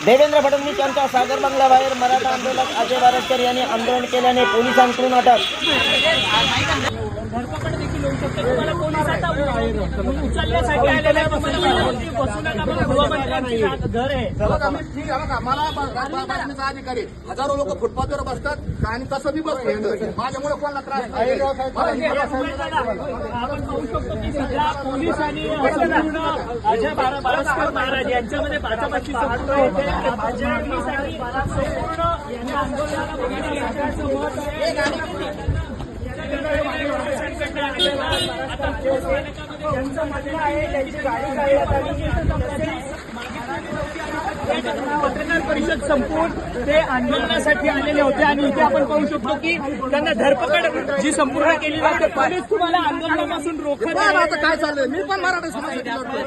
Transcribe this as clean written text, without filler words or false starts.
देवेंद्र फडणवीस यांच्या सागर बंगल्याबाहेर मराठा आंदोलक अजय बारटकर यांनी आंदोलन केल्याने पोलिसांकडून अटक। धरपकड देखील होऊ शकते। तुम्हाला पोलीस आता उचलण्यासाठी आलेले आहे। तुम्हाला बसू नका बघा, गृहमंत्र्यांचं घर आहे। ठीक आहे बघा, मला बातमीचा अधिकारी हजारो लोक फुटपाथवर बसतात आणि तसं मी बसतो, माझ्यामुळे कोणाला त्रास नाही। आपण पाहू शकतो की सध्या पोलीस आणि अजय बारटकर महाराज यांच्यामध्ये भाजपाची संपूर्ण होते। मागणीसाठी संपूर्ण यांच्या आंदोलनाला बघण्याचं मत आहे। त्यांचं म्हणणं आहे त्यांची गाडी पत्रकार परिषद संपवून ते आंदोलनासाठी आलेले होते आणि इथे आपण पाहू शकतो की त्यांना धरपकड जी संपूर्ण केली जाते। पोलीस तुम्हाला आंदोलनापासून रोखत आता काय चाललंय, मी पण मराठा समाजासाठी लढतोय।